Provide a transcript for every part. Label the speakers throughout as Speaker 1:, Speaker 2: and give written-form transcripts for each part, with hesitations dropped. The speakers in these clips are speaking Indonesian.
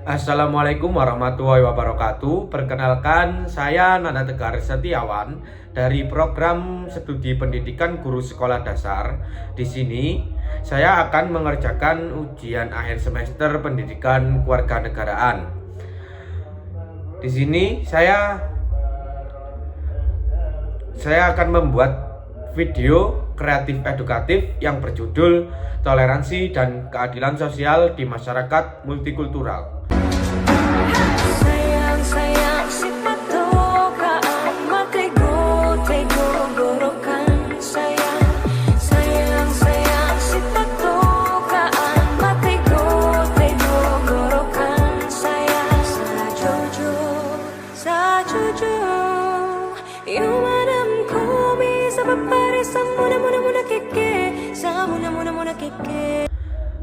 Speaker 1: Assalamualaikum warahmatullahi wabarakatuh. Perkenalkan, saya Nanda Tegar Setiawan dari program studi pendidikan guru sekolah dasar. Di sini saya akan mengerjakan ujian akhir semester pendidikan kewarganegaraan. Di sini saya akan membuat video kreatif edukatif yang berjudul Toleransi dan Keadilan Sosial di Masyarakat Multikultural.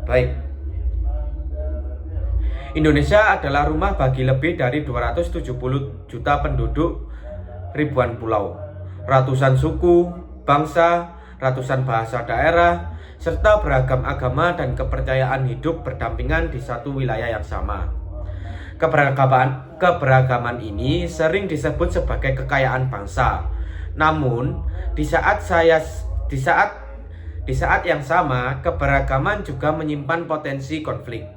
Speaker 1: Baik, Indonesia adalah rumah bagi lebih dari 270 juta penduduk, ribuan pulau, ratusan suku, bangsa, ratusan bahasa daerah, serta beragam agama dan kepercayaan hidup berdampingan di satu wilayah yang sama. Keberagaman ini sering disebut sebagai kekayaan bangsa. Namun, di saat yang sama, keberagaman juga menyimpan potensi konflik.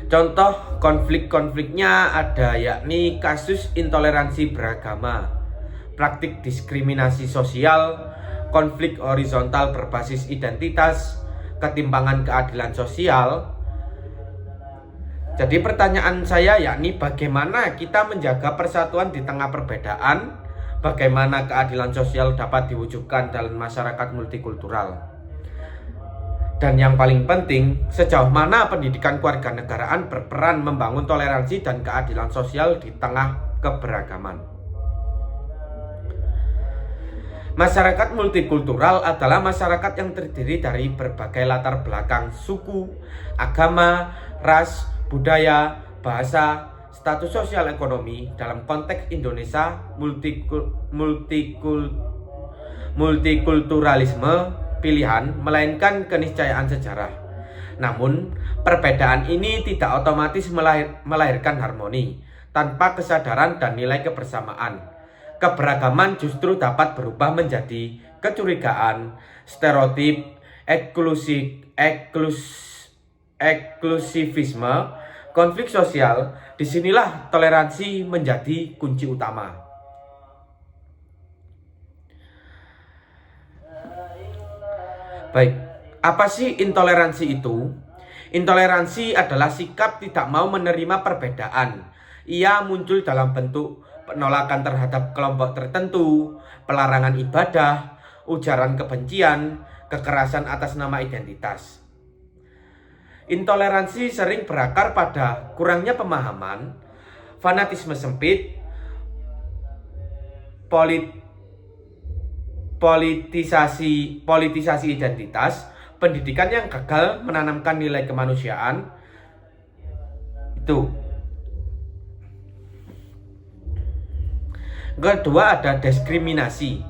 Speaker 1: Contoh konflik-konfliknya ada yakni kasus intoleransi beragama, praktik diskriminasi sosial, konflik horizontal berbasis identitas, ketimpangan keadilan sosial. Jadi pertanyaan saya yakni bagaimana kita menjaga persatuan di tengah perbedaan? Bagaimana keadilan sosial dapat diwujudkan dalam masyarakat multikultural? Dan yang paling penting, sejauh mana pendidikan kewarganegaraan berperan membangun toleransi dan keadilan sosial di tengah keberagaman? Masyarakat multikultural adalah masyarakat yang terdiri dari berbagai latar belakang suku, agama, ras, budaya, bahasa, status sosial ekonomi. Dalam konteks Indonesia, multikulturalisme pilihan melainkan keniscayaan sejarah. Namun, perbedaan ini tidak otomatis melahirkan harmoni. Tanpa kesadaran dan nilai kebersamaan, keberagaman justru dapat berubah menjadi kecurigaan, stereotip, eksklusivisme, konflik sosial. Disinilah toleransi menjadi kunci utama. Baik, apa sih intoleransi itu? Intoleransi adalah sikap tidak mau menerima perbedaan. Ia muncul dalam bentuk penolakan terhadap kelompok tertentu, pelarangan ibadah, ujaran kebencian, kekerasan atas nama identitas. Intoleransi sering berakar pada kurangnya pemahaman, fanatisme sempit, politisasi identitas, pendidikan yang gagal menanamkan nilai kemanusiaan. Itu. Kedua ada diskriminasi.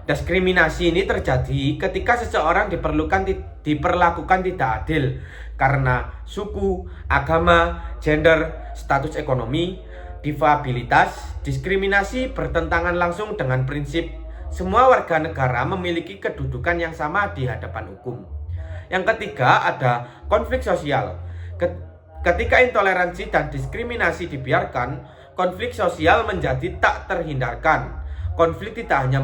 Speaker 1: Diskriminasi ini terjadi ketika seseorang diperlakukan tidak adil karena suku, agama, gender, status ekonomi, difabilitas. Diskriminasi bertentangan langsung dengan prinsip semua warga negara memiliki kedudukan yang sama di hadapan hukum. Yang ketiga ada konflik sosial. Ketika intoleransi dan diskriminasi dibiarkan, konflik sosial menjadi tak terhindarkan. Konflik tidak hanya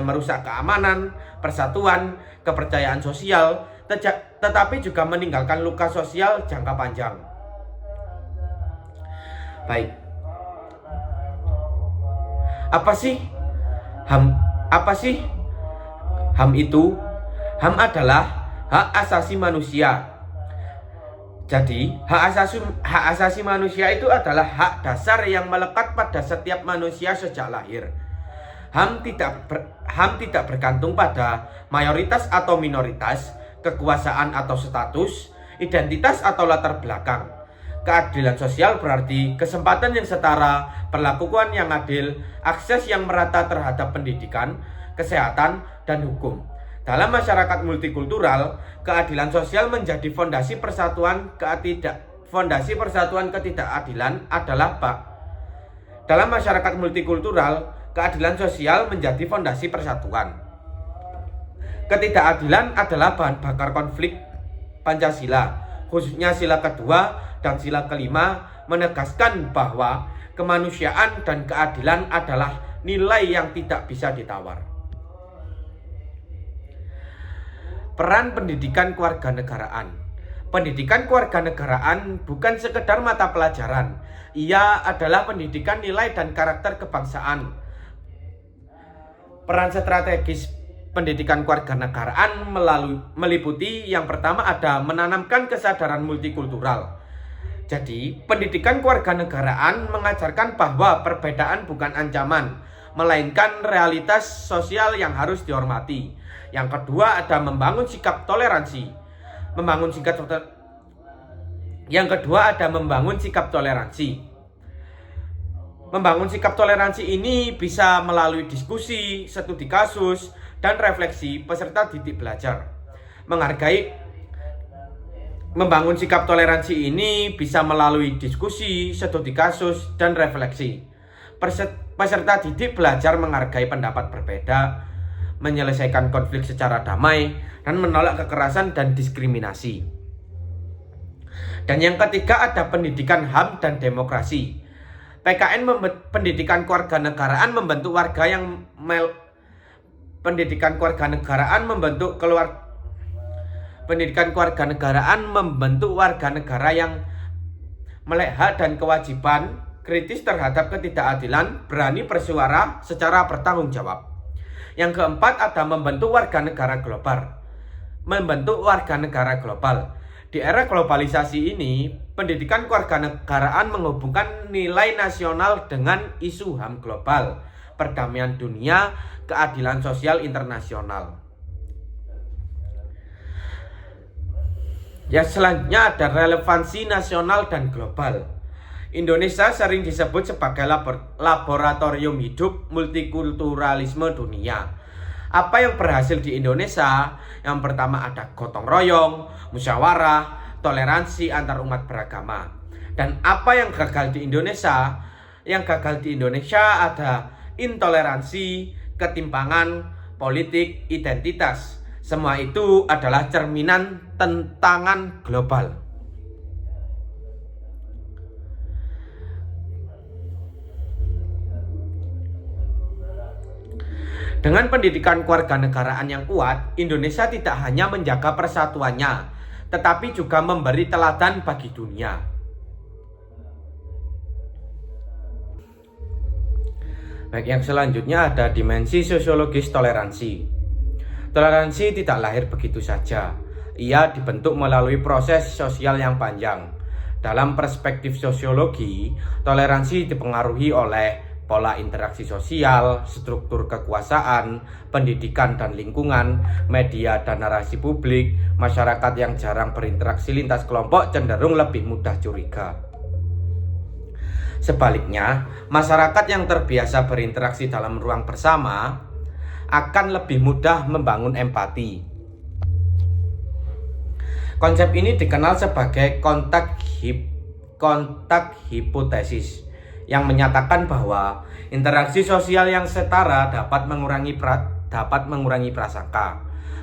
Speaker 1: merusak keamanan, persatuan, kepercayaan sosial, tetapi juga meninggalkan luka sosial jangka panjang. Baik. Apa sih HAM itu? HAM adalah hak asasi manusia. Jadi, hak asasi manusia itu adalah hak dasar yang melekat pada setiap manusia sejak lahir. HAM tidak bergantung pada mayoritas atau minoritas, kekuasaan atau status, identitas atau latar belakang. Keadilan sosial berarti kesempatan yang setara, perlakuan yang adil, akses yang merata terhadap pendidikan, kesehatan, dan hukum. Dalam masyarakat multikultural, keadilan sosial menjadi fondasi persatuan ketidakadilan adalah dalam masyarakat multikultural, keadilan sosial menjadi fondasi persatuan. Ketidakadilan adalah bahan bakar konflik Pancasila, khususnya sila kedua dan sila kelima menegaskan bahwa kemanusiaan dan keadilan adalah nilai yang tidak bisa ditawar. Peran pendidikan kewarganegaraan. Pendidikan kewarganegaraan bukan sekedar mata pelajaran. Ia adalah pendidikan nilai dan karakter kebangsaan. Peran strategis pendidikan kewarganegaraan meliputi yang pertama ada menanamkan kesadaran multikultural. Jadi, pendidikan kewarganegaraan mengajarkan bahwa perbedaan bukan ancaman, melainkan realitas sosial yang harus dihormati. Yang kedua ada membangun sikap toleransi. Yang kedua ada membangun sikap toleransi. Membangun sikap toleransi ini bisa melalui diskusi, studi kasus, dan refleksi peserta didik belajar. Membangun sikap toleransi ini bisa melalui diskusi, studi kasus, dan refleksi. Peserta didik belajar menghargai pendapat berbeda, menyelesaikan konflik secara damai, dan menolak kekerasan dan diskriminasi. Dan yang ketiga ada pendidikan HAM dan demokrasi. PKN pendidikan kewarganegaraan membentuk warga yang Pendidikan kewarganegaraan membentuk warga negara yang melek hak dan kewajiban, kritis terhadap ketidakadilan, berani bersuara secara bertanggung jawab. Yang keempat ada membentuk warga negara global. Di era globalisasi ini, pendidikan kewarganegaraan menghubungkan nilai nasional dengan isu HAM global, perdamaian dunia, keadilan sosial internasional. Yang selanjutnya ada relevansi nasional dan global. Indonesia sering disebut sebagai laboratorium hidup multikulturalisme dunia. Apa yang berhasil di Indonesia? Yang pertama ada gotong royong, musyawarah, toleransi antar umat beragama. Dan apa yang gagal di Indonesia? Yang gagal di Indonesia ada intoleransi, ketimpangan, politik, identitas. Semua itu adalah cerminan tantangan global. Dengan pendidikan kewarganegaraan yang kuat, Indonesia tidak hanya menjaga persatuannya, tetapi juga memberi teladan bagi dunia. Baik, yang selanjutnya ada dimensi sosiologis toleransi. Toleransi tidak lahir begitu saja. Ia dibentuk melalui proses sosial yang panjang. Dalam perspektif sosiologi, toleransi dipengaruhi oleh pola interaksi sosial, struktur kekuasaan, pendidikan dan lingkungan, media dan narasi publik. Masyarakat yang jarang berinteraksi lintas kelompok cenderung lebih mudah curiga. Sebaliknya, masyarakat yang terbiasa berinteraksi dalam ruang bersama akan lebih mudah membangun empati. Konsep ini dikenal sebagai kontak hipotesis, yang menyatakan bahwa interaksi sosial yang setara dapat mengurangi prasangka.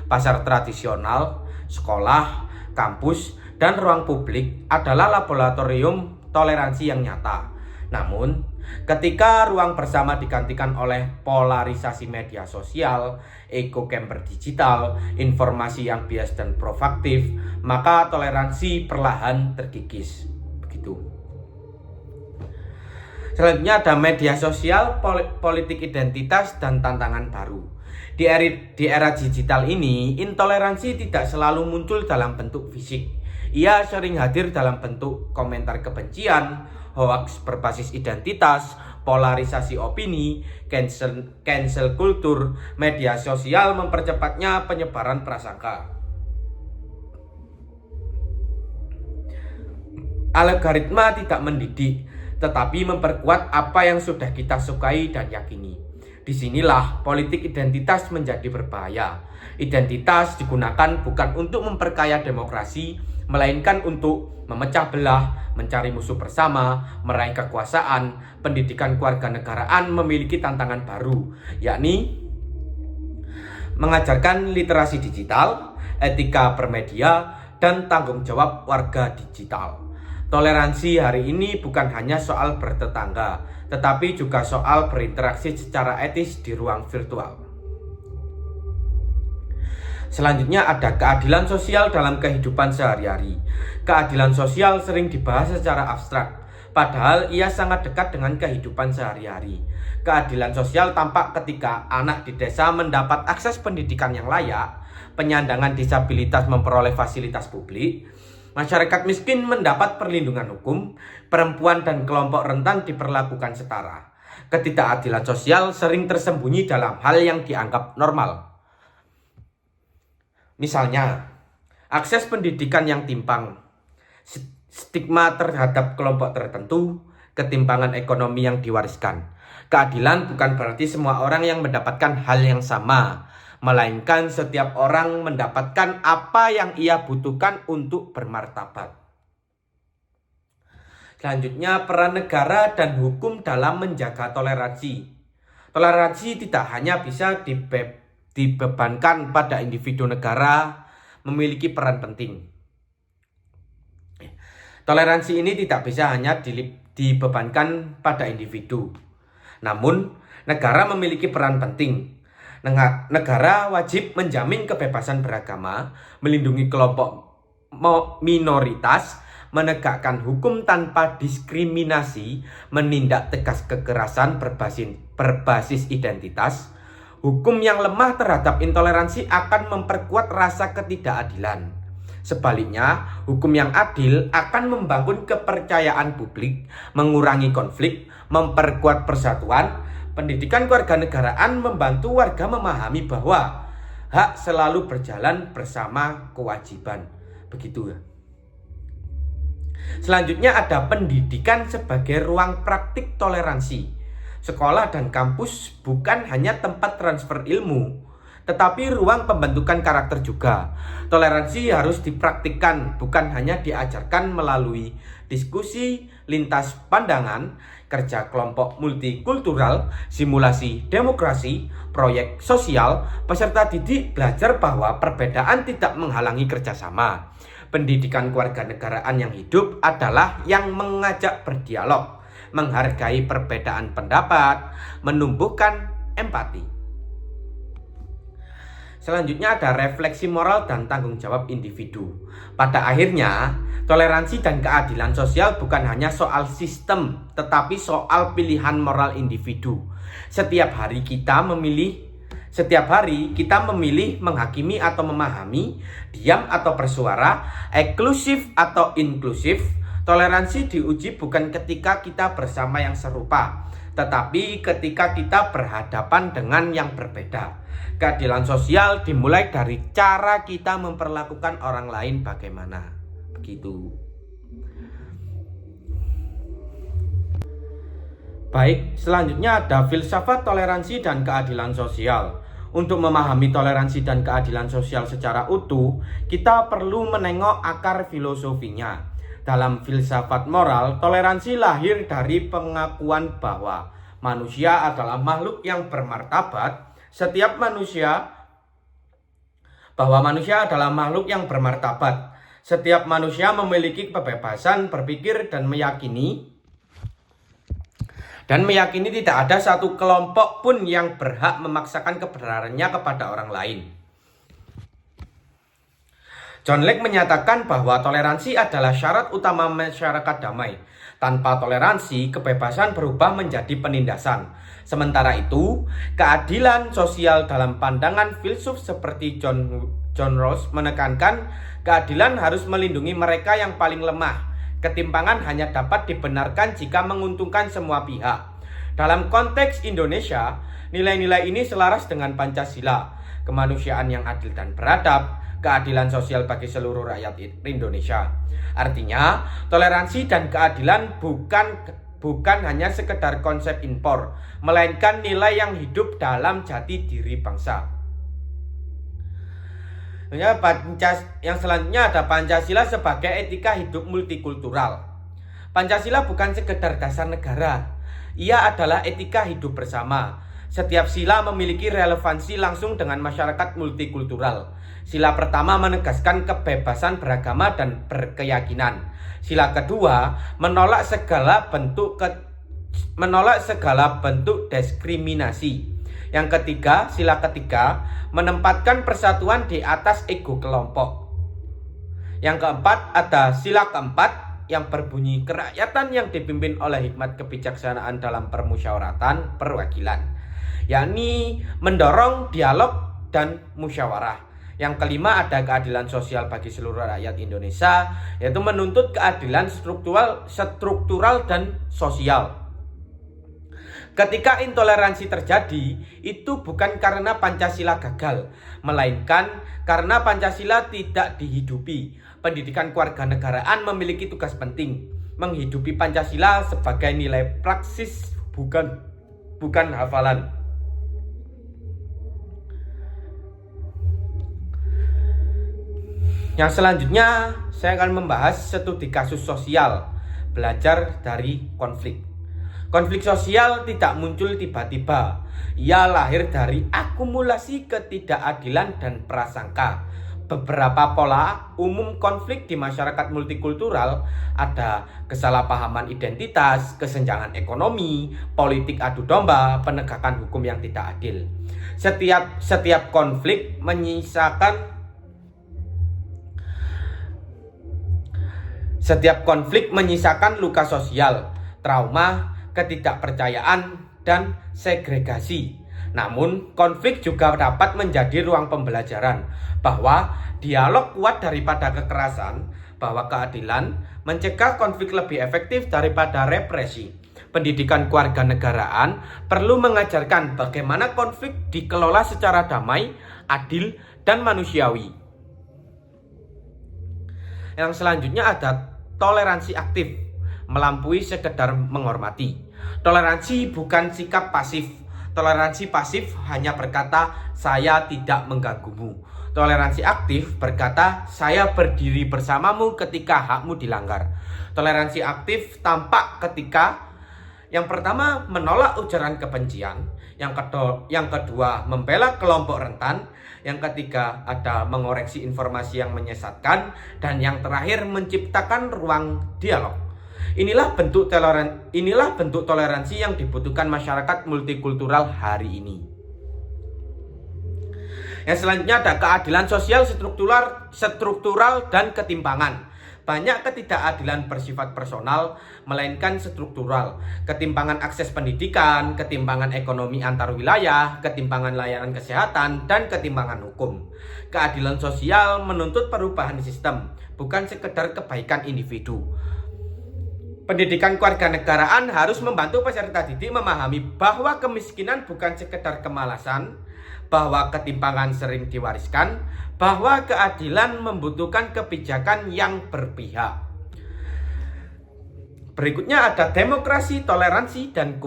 Speaker 1: Pasar tradisional, sekolah, kampus, dan ruang publik adalah laboratorium toleransi yang nyata. Namun, ketika ruang bersama digantikan oleh polarisasi media sosial, echo chamber digital, informasi yang bias dan provokatif, maka toleransi perlahan terkikis. Begitu. Selanjutnya ada media sosial, politik identitas, dan tantangan baru. Di era digital ini, intoleransi tidak selalu muncul dalam bentuk fisik. Ia sering hadir dalam bentuk komentar kebencian, hoaks berbasis identitas, polarisasi opini, cancel culture. Media sosial mempercepatnya penyebaran prasangka. Algoritma tidak mendidik, tetapi memperkuat apa yang sudah kita sukai dan yakini. Disinilah politik identitas menjadi berbahaya. Identitas digunakan bukan untuk memperkaya demokrasi, melainkan untuk memecah belah, mencari musuh bersama, meraih kekuasaan. Pendidikan kewarganegaraan memiliki tantangan baru, yakni mengajarkan literasi digital, etika bermedia, dan tanggung jawab warga digital. Toleransi hari ini bukan hanya soal bertetangga, tetapi juga soal berinteraksi secara etis di ruang virtual. Selanjutnya ada keadilan sosial dalam kehidupan sehari-hari. Keadilan sosial sering dibahas secara abstrak, padahal ia sangat dekat dengan kehidupan sehari-hari. Keadilan sosial tampak ketika anak di desa mendapat akses pendidikan yang layak, penyandang disabilitas memperoleh fasilitas publik, masyarakat miskin mendapat perlindungan hukum, perempuan dan kelompok rentan diperlakukan setara. Ketidakadilan sosial sering tersembunyi dalam hal yang dianggap normal. Misalnya, akses pendidikan yang timpang, stigma terhadap kelompok tertentu, ketimpangan ekonomi yang diwariskan. Keadilan bukan berarti semua orang yang mendapatkan hal yang sama, melainkan setiap orang mendapatkan apa yang ia butuhkan untuk bermartabat. Selanjutnya, peran negara dan hukum dalam menjaga toleransi. Toleransi tidak hanya bisa dibebankan pada individu, negara memiliki peran penting. Toleransi ini tidak bisa hanya dibebankan pada individu, namun negara memiliki peran penting. Negara wajib menjamin kebebasan beragama, melindungi kelompok minoritas, menegakkan hukum tanpa diskriminasi, menindak tegas kekerasan berbasis identitas. Hukum yang lemah terhadap intoleransi akan memperkuat rasa ketidakadilan. Sebaliknya, hukum yang adil akan membangun kepercayaan publik, mengurangi konflik, memperkuat persatuan. Pendidikan kewarganegaraan membantu warga memahami bahwa hak selalu berjalan bersama kewajiban. Begitu ya. Selanjutnya ada pendidikan sebagai ruang praktik toleransi. Sekolah dan kampus bukan hanya tempat transfer ilmu, tetapi ruang pembentukan karakter juga. Toleransi harus dipraktikkan, bukan hanya diajarkan melalui diskusi lintas pandangan, kerja kelompok multikultural, simulasi demokrasi, proyek sosial. Peserta didik belajar bahwa perbedaan tidak menghalangi kerjasama. Pendidikan kewarganegaraan yang hidup adalah yang mengajak berdialog, menghargai perbedaan pendapat, menumbuhkan empati. Selanjutnya ada refleksi moral dan tanggung jawab individu. Pada akhirnya, toleransi dan keadilan sosial bukan hanya soal sistem, tetapi soal pilihan moral individu. Setiap hari kita memilih menghakimi atau memahami, diam atau bersuara, eksklusif atau inklusif. Toleransi diuji bukan ketika kita bersama yang serupa, tetapi ketika kita berhadapan dengan yang berbeda. Keadilan sosial dimulai dari cara kita memperlakukan orang lain bagaimana. Begitu. Baik, selanjutnya ada filsafat toleransi dan keadilan sosial. Untuk memahami toleransi dan keadilan sosial secara utuh, kita perlu menengok akar filosofinya. Dalam filsafat moral, toleransi lahir dari pengakuan bahwa manusia adalah makhluk yang bermartabat. Setiap manusia adalah makhluk yang bermartabat. Setiap manusia memiliki kebebasan berpikir dan meyakini tidak ada satu kelompok pun yang berhak memaksakan kebenarannya kepada orang lain. John Locke menyatakan bahwa toleransi adalah syarat utama masyarakat damai. Tanpa toleransi, kebebasan berubah menjadi penindasan. Sementara itu, keadilan sosial dalam pandangan filsuf seperti John Rawls menekankan keadilan harus melindungi mereka yang paling lemah. Ketimpangan hanya dapat dibenarkan jika menguntungkan semua pihak. Dalam konteks Indonesia, nilai-nilai ini selaras dengan Pancasila, kemanusiaan yang adil dan beradab, keadilan sosial bagi seluruh rakyat Indonesia. Artinya, toleransi dan keadilan bukan bukan hanya sekedar konsep impor, melainkan nilai yang hidup dalam jati diri bangsa. Yang selanjutnya ada Pancasila sebagai etika hidup multikultural. Pancasila bukan sekedar dasar negara, ia adalah etika hidup bersama. Setiap sila memiliki relevansi langsung dengan masyarakat multikultural. Sila pertama menegaskan kebebasan beragama dan berkeyakinan. Sila kedua menolak segala bentuk diskriminasi. Yang ketiga, sila ketiga menempatkan persatuan di atas ego kelompok. Yang keempat ada sila keempat yang berbunyi kerakyatan yang dipimpin oleh hikmat kebijaksanaan dalam permusyawaratan perwakilan, yakni mendorong dialog dan musyawarah. Yang kelima ada keadilan sosial bagi seluruh rakyat Indonesia, yaitu menuntut keadilan struktural dan sosial. Ketika intoleransi terjadi, itu bukan karena Pancasila gagal, melainkan karena Pancasila tidak dihidupi. Pendidikan kewarganegaraan memiliki tugas penting, menghidupi Pancasila sebagai nilai praksis, bukan hafalan. Yang selanjutnya, saya akan membahas studi kasus sosial, belajar dari konflik. Konflik sosial tidak muncul tiba-tiba. Ia lahir dari akumulasi ketidakadilan dan prasangka. Beberapa pola umum konflik di masyarakat multikultural ada kesalahpahaman identitas, kesenjangan ekonomi, politik adu domba, penegakan hukum yang tidak adil. Setiap konflik menyisakan luka sosial, trauma, ketidakpercayaan, dan segregasi. Namun, konflik juga dapat menjadi ruang pembelajaran bahwa dialog kuat daripada kekerasan, bahwa keadilan mencegah konflik lebih efektif daripada represi. Pendidikan kewarganegaraan perlu mengajarkan bagaimana konflik dikelola secara damai, adil, dan manusiawi. Yang selanjutnya ada toleransi aktif, melampaui sekedar menghormati. Toleransi bukan sikap pasif. Toleransi pasif hanya berkata, saya tidak mengganggumu. Toleransi aktif berkata, saya berdiri bersamamu ketika hakmu dilanggar. Toleransi aktif tampak ketika yang pertama menolak ujaran kebencian, yang kedua membela kelompok rentan, yang ketiga ada mengoreksi informasi yang menyesatkan, dan yang terakhir menciptakan ruang dialog. Inilah bentuk toleransi yang dibutuhkan masyarakat multikultural hari ini. Yang selanjutnya ada keadilan sosial struktural dan ketimpangan. Banyak ketidakadilan bersifat personal, melainkan struktural. Ketimpangan akses pendidikan, ketimpangan ekonomi antar wilayah, ketimpangan layanan kesehatan, dan ketimpangan hukum. Keadilan sosial menuntut perubahan sistem, bukan sekedar kebaikan individu. Pendidikan kewarganegaraan harus membantu peserta didik memahami bahwa kemiskinan bukan sekedar kemalasan, bahwa ketimpangan sering diwariskan, bahwa keadilan membutuhkan kebijakan yang berpihak. Berikutnya ada demokrasi, toleransi, dan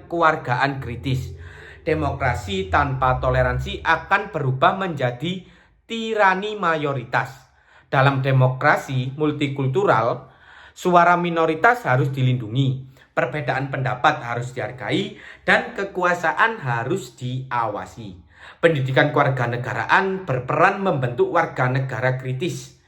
Speaker 1: kewargaan kritis. Demokrasi tanpa toleransi akan berubah menjadi tirani mayoritas. Dalam demokrasi multikultural, suara minoritas harus dilindungi, perbedaan pendapat harus dihargai, dan kekuasaan harus diawasi. Pendidikan kewarganegaraan berperan membentuk warga negara kritis,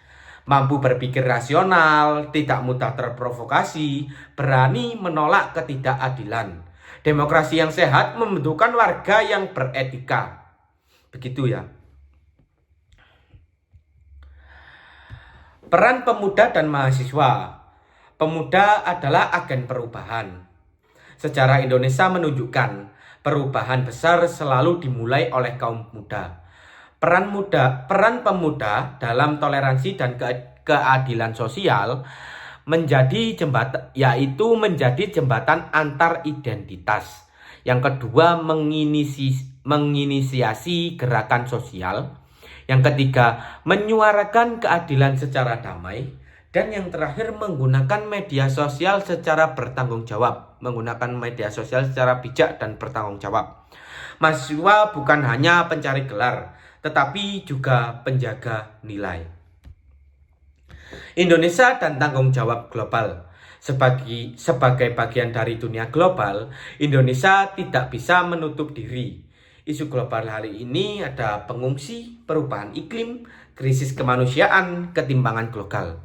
Speaker 1: mampu berpikir rasional, tidak mudah terprovokasi, berani menolak ketidakadilan. Demokrasi yang sehat membentukkan warga yang beretika. Begitu ya. Peran pemuda dan mahasiswa. Pemuda adalah agen perubahan. Sejarah Indonesia menunjukkan perubahan besar selalu dimulai oleh kaum muda. Peran pemuda dalam toleransi dan keadilan sosial menjadi jembatan antar identitas. Yang kedua, menginisiasi gerakan sosial. Yang ketiga, menyuarakan keadilan secara damai. Dan yang terakhir, menggunakan media sosial secara bertanggung jawab. Menggunakan media sosial secara bijak dan bertanggung jawab. Mahasiswa bukan hanya pencari gelar, tetapi juga penjaga nilai. Indonesia dan tanggung jawab global. Sebagai bagian dari dunia global, Indonesia tidak bisa menutup diri. Isu global hari ini ada pengungsi, perubahan iklim, krisis kemanusiaan, ketimpangan global.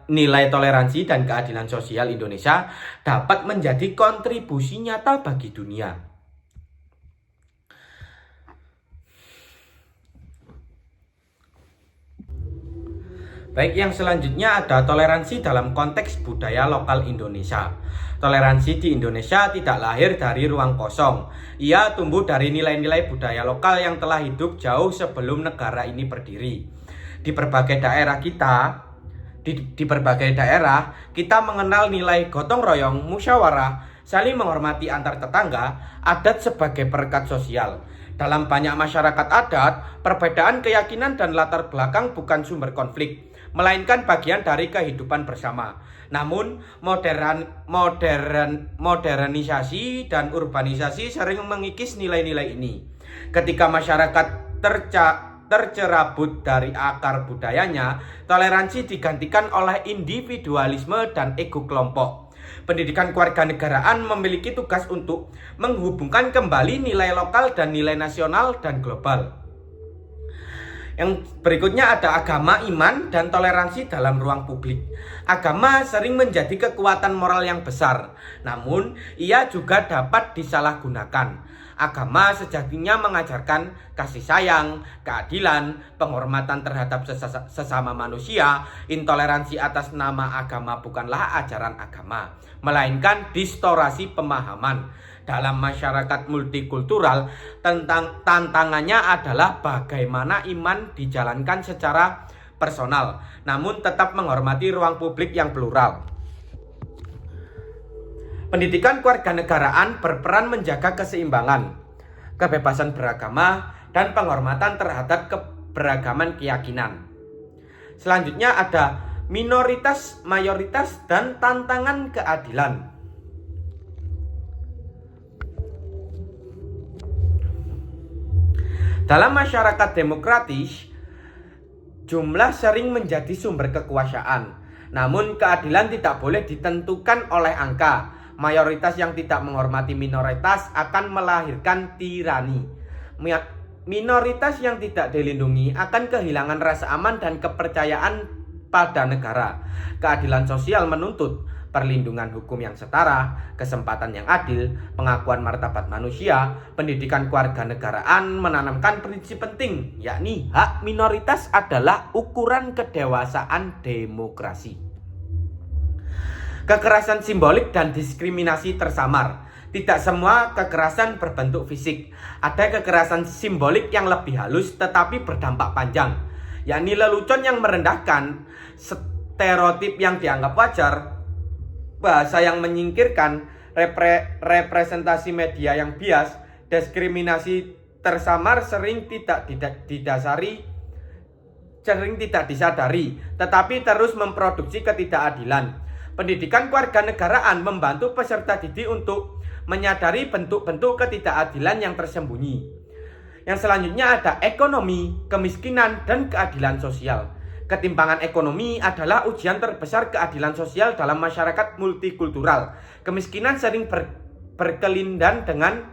Speaker 1: Nilai toleransi dan keadilan sosial Indonesia dapat menjadi kontribusi nyata bagi dunia. Baik, yang selanjutnya ada toleransi dalam konteks budaya lokal Indonesia. Toleransi di Indonesia tidak lahir dari ruang kosong. Ia tumbuh dari nilai-nilai budaya lokal yang telah hidup jauh sebelum negara ini berdiri. Di berbagai daerah kita mengenal nilai gotong royong, musyawarah, saling menghormati antar tetangga, adat sebagai perekat sosial. Dalam banyak masyarakat adat, perbedaan keyakinan dan latar belakang bukan sumber konflik, melainkan bagian dari kehidupan bersama. Namun, modernisasi dan urbanisasi sering mengikis nilai-nilai ini. Ketika masyarakat tercerabut dari akar budayanya, toleransi digantikan oleh individualisme dan ego kelompok. Pendidikan kewarganegaraan memiliki tugas untuk menghubungkan kembali nilai lokal dan nilai nasional dan global. Yang berikutnya ada agama, iman, dan toleransi dalam ruang publik. Agama sering menjadi kekuatan moral yang besar, namun ia juga dapat disalahgunakan. Agama sejatinya mengajarkan kasih sayang, keadilan, penghormatan terhadap sesama manusia. Intoleransi atas nama agama bukanlah ajaran agama, melainkan distorsi pemahaman. Dalam masyarakat multikultural, tantangannya adalah bagaimana iman dijalankan secara personal, namun tetap menghormati ruang publik yang plural. Pendidikan kewarganegaraan berperan menjaga keseimbangan, kebebasan beragama, dan penghormatan terhadap keberagaman keyakinan. Selanjutnya ada minoritas, mayoritas, dan tantangan keadilan. Dalam masyarakat demokratis, jumlah sering menjadi sumber kekuasaan. Namun keadilan tidak boleh ditentukan oleh angka. Mayoritas yang tidak menghormati minoritas akan melahirkan tirani. Minoritas yang tidak dilindungi akan kehilangan rasa aman dan kepercayaan pada negara. Keadilan sosial menuntut perlindungan hukum yang setara, kesempatan yang adil, pengakuan martabat manusia. Pendidikan kewarganegaraan menanamkan prinsip penting, yakni hak minoritas adalah ukuran kedewasaan demokrasi. Kekerasan simbolik dan diskriminasi tersamar. Tidak semua kekerasan berbentuk fisik. Ada kekerasan simbolik yang lebih halus tetapi berdampak panjang, yakni lelucon yang merendahkan, stereotip yang dianggap wajar, bahasa yang menyingkirkan, representasi media yang bias. Diskriminasi tersamar sering tidak disadari, tetapi terus memproduksi ketidakadilan. Pendidikan kewarganegaraan membantu peserta didik untuk menyadari bentuk-bentuk ketidakadilan yang tersembunyi. Yang selanjutnya ada ekonomi, kemiskinan, dan keadilan sosial. Ketimpangan ekonomi adalah ujian terbesar keadilan sosial dalam masyarakat multikultural. Kemiskinan sering berkelindan dengan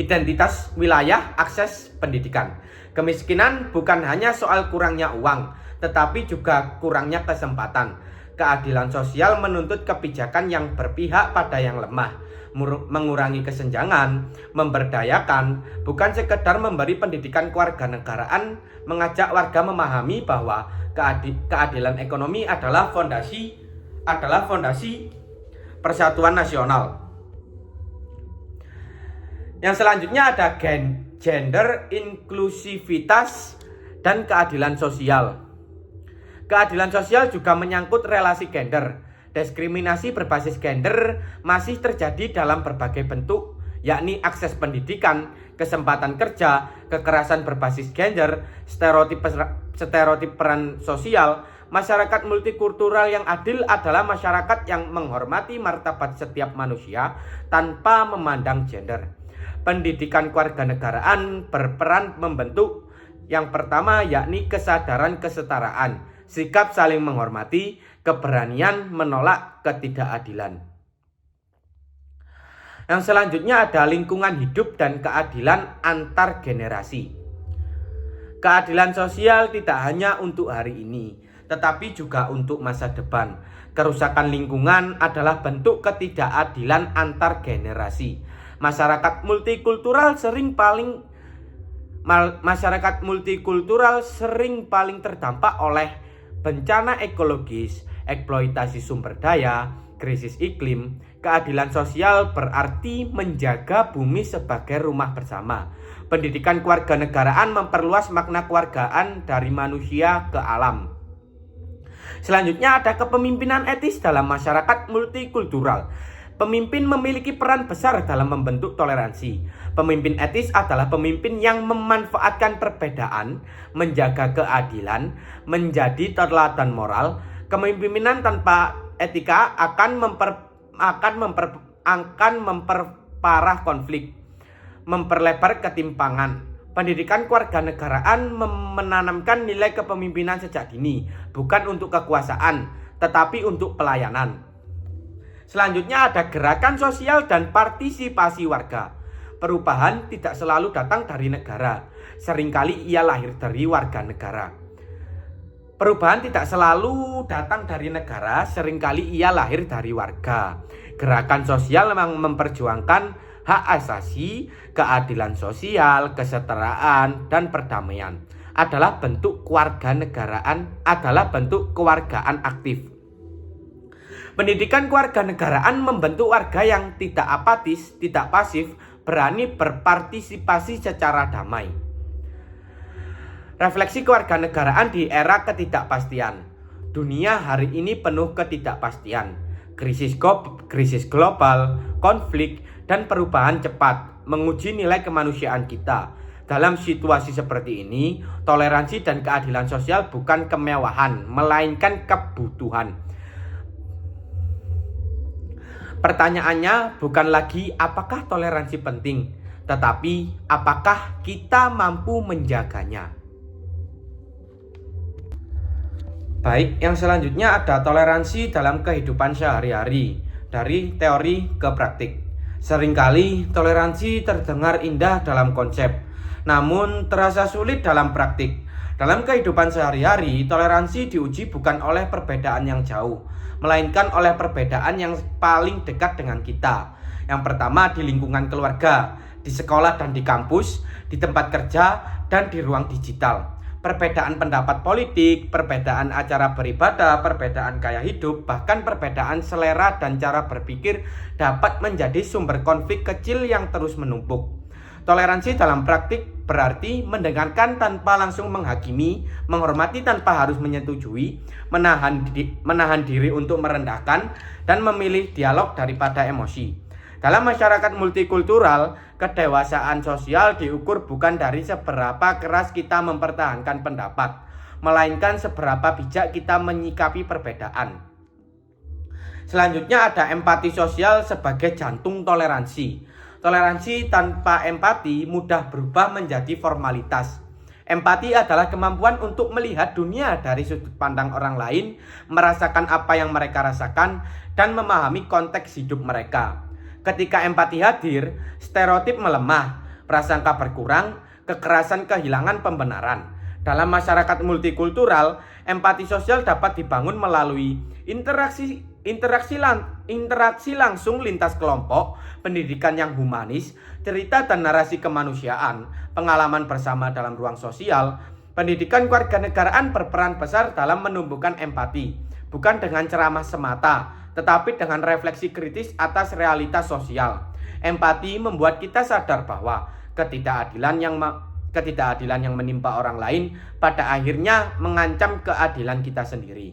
Speaker 1: identitas wilayah akses pendidikan. Kemiskinan bukan hanya soal kurangnya uang, tetapi juga kurangnya kesempatan. Keadilan sosial menuntut kebijakan yang berpihak pada yang lemah, mengurangi kesenjangan, memberdayakan, bukan sekedar memberi pendidikan kewarganegaraan, mengajak warga memahami bahwa keadilan ekonomi adalah fondasi persatuan nasional. Yang selanjutnya ada gender inklusivitas dan keadilan sosial. Keadilan sosial juga menyangkut relasi gender. Diskriminasi berbasis gender masih terjadi dalam berbagai bentuk, yakni akses pendidikan, kesempatan kerja, kekerasan berbasis gender, stereotip peran sosial. Masyarakat multikultural yang adil adalah masyarakat yang menghormati martabat setiap manusia tanpa memandang gender. Pendidikan kewarganegaraan berperan membentuk yang pertama yakni kesadaran kesetaraan, sikap saling menghormati, keberanian menolak ketidakadilan. Yang selanjutnya ada lingkungan hidup dan keadilan antar generasi. Keadilan sosial tidak hanya untuk hari ini, tetapi juga untuk masa depan. Kerusakan lingkungan adalah bentuk ketidakadilan antar generasi. Masyarakat multikultural sering paling terdampak oleh bencana ekologis, eksploitasi sumber daya, krisis iklim. Keadilan sosial berarti menjaga bumi sebagai rumah bersama. Pendidikan kewarganegaraan memperluas makna kewargaan dari manusia ke alam. Selanjutnya ada kepemimpinan etis dalam masyarakat multikultural. Pemimpin memiliki peran besar dalam membentuk toleransi. Pemimpin etis adalah pemimpin yang memanfaatkan perbedaan, menjaga keadilan, menjadi teladan moral. Kepemimpinan tanpa etika akan memperparah konflik, memperlebar ketimpangan. Pendidikan kewarganegaraan menanamkan nilai kepemimpinan sejak dini, bukan untuk kekuasaan, tetapi untuk pelayanan. Selanjutnya ada gerakan sosial dan partisipasi warga. Perubahan tidak selalu datang dari negara, seringkali ia lahir dari warga negara. Perubahan tidak selalu datang dari negara, seringkali ia lahir dari warga. Gerakan sosial memang memperjuangkan hak asasi, keadilan sosial, kesetaraan, dan perdamaian. Adalah bentuk kewargaan aktif. Pendidikan kewarganegaraan membentuk warga yang tidak apatis, tidak pasif, berani berpartisipasi secara damai. Refleksi kewarganegaraan di era ketidakpastian. Dunia hari ini penuh ketidakpastian. Krisis global, konflik, dan perubahan cepat menguji nilai kemanusiaan kita. Dalam situasi seperti ini, toleransi dan keadilan sosial bukan kemewahan, melainkan kebutuhan. Pertanyaannya bukan lagi apakah toleransi penting, tetapi apakah kita mampu menjaganya. Baik, yang selanjutnya ada toleransi dalam kehidupan sehari-hari, dari teori ke praktik. Seringkali toleransi terdengar indah dalam konsep, namun terasa sulit dalam praktik. Dalam kehidupan sehari-hari, toleransi diuji bukan oleh perbedaan yang jauh, melainkan oleh perbedaan yang paling dekat dengan kita. Yang pertama di lingkungan keluarga, di sekolah dan di kampus, di tempat kerja, dan di ruang digital. Perbedaan pendapat politik, perbedaan acara beribadah, perbedaan gaya hidup, bahkan perbedaan selera dan cara berpikir dapat menjadi sumber konflik kecil yang terus menumpuk. Toleransi dalam praktik berarti mendengarkan tanpa langsung menghakimi, menghormati tanpa harus menyetujui, menahan diri untuk merendahkan, dan memilih dialog daripada emosi. Dalam masyarakat multikultural, kedewasaan sosial diukur bukan dari seberapa keras kita mempertahankan pendapat, melainkan seberapa bijak kita menyikapi perbedaan. Selanjutnya ada empati sosial sebagai jantung toleransi. Toleransi tanpa empati mudah berubah menjadi formalitas. Empati adalah kemampuan untuk melihat dunia dari sudut pandang orang lain, merasakan apa yang mereka rasakan, dan memahami konteks hidup mereka. Ketika empati hadir, stereotip melemah, prasangka berkurang, kekerasan kehilangan pembenaran. Dalam masyarakat multikultural, empati sosial dapat dibangun melalui interaksi langsung lintas kelompok, pendidikan yang humanis, cerita dan narasi kemanusiaan, pengalaman bersama dalam ruang sosial. Pendidikan kewarganegaraan berperan besar dalam menumbuhkan empati, bukan dengan ceramah semata, tetapi dengan refleksi kritis atas realitas sosial. Empati membuat kita sadar bahwa ketidakadilan yang menimpa orang lain pada akhirnya mengancam keadilan kita sendiri.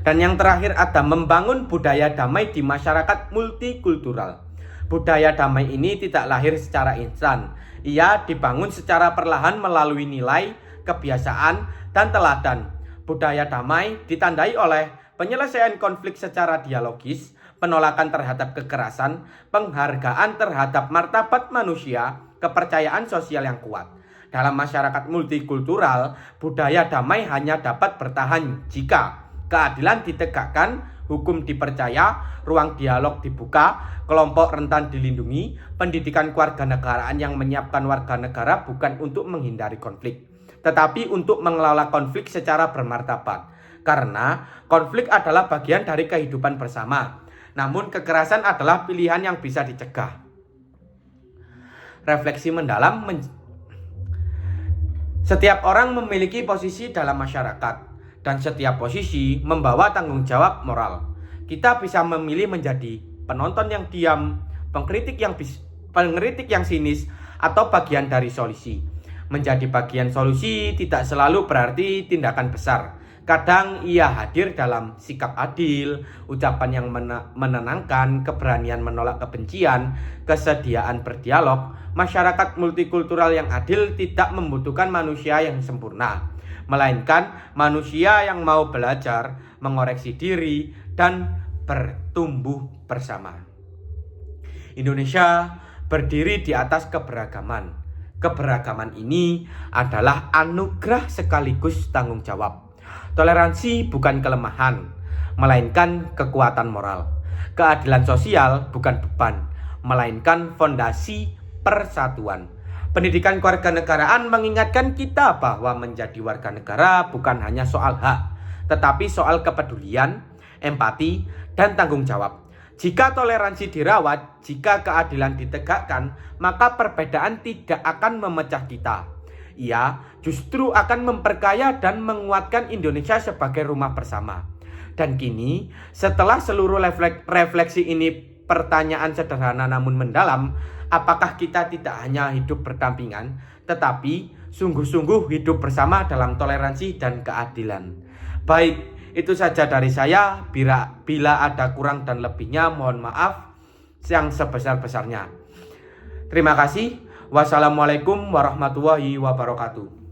Speaker 1: Dan yang terakhir ada membangun budaya damai di masyarakat multikultural. Budaya damai ini tidak lahir secara instan. Ia dibangun secara perlahan melalui nilai, kebiasaan, dan teladan. Budaya damai ditandai oleh penyelesaian konflik secara dialogis, penolakan terhadap kekerasan, penghargaan terhadap martabat manusia, kepercayaan sosial yang kuat. Dalam masyarakat multikultural, budaya damai hanya dapat bertahan jika keadilan ditegakkan, hukum dipercaya, ruang dialog dibuka, kelompok rentan dilindungi, pendidikan kewarganegaraan yang menyiapkan warga negara bukan untuk menghindari konflik, tetapi untuk mengelola konflik secara bermartabat. Karena konflik adalah bagian dari kehidupan bersama. Namun kekerasan adalah pilihan yang bisa dicegah. Refleksi mendalam. Setiap orang memiliki posisi dalam masyarakat. Dan setiap posisi membawa tanggung jawab moral. Kita bisa memilih menjadi penonton yang diam, pengkritik yang sinis, atau bagian dari solusi. Menjadi bagian solusi tidak selalu berarti tindakan besar. Kadang ia hadir dalam sikap adil, ucapan yang menenangkan, keberanian menolak kebencian, kesediaan berdialog. Masyarakat multikultural yang adil tidak membutuhkan manusia yang sempurna, melainkan manusia yang mau belajar, mengoreksi diri, dan bertumbuh bersama. Indonesia berdiri di atas keberagaman. Keberagaman ini adalah anugerah sekaligus tanggung jawab. Toleransi bukan kelemahan, melainkan kekuatan moral. Keadilan sosial bukan beban, melainkan fondasi persatuan. Pendidikan kewarganegaraan mengingatkan kita bahwa menjadi warga negara bukan hanya soal hak, tetapi soal kepedulian, empati, dan tanggung jawab. Jika toleransi dirawat, jika keadilan ditegakkan, maka perbedaan tidak akan memecah kita. Ia justru akan memperkaya dan menguatkan Indonesia sebagai rumah bersama. Dan kini, setelah seluruh refleksi ini, pertanyaan sederhana namun mendalam, apakah kita tidak hanya hidup berdampingan, tetapi sungguh-sungguh hidup bersama dalam toleransi dan keadilan? Baik, itu saja dari saya. Bila ada kurang dan lebihnya, mohon maaf yang sebesar-besarnya. Terima kasih. Wassalamualaikum warahmatullahi wabarakatuh.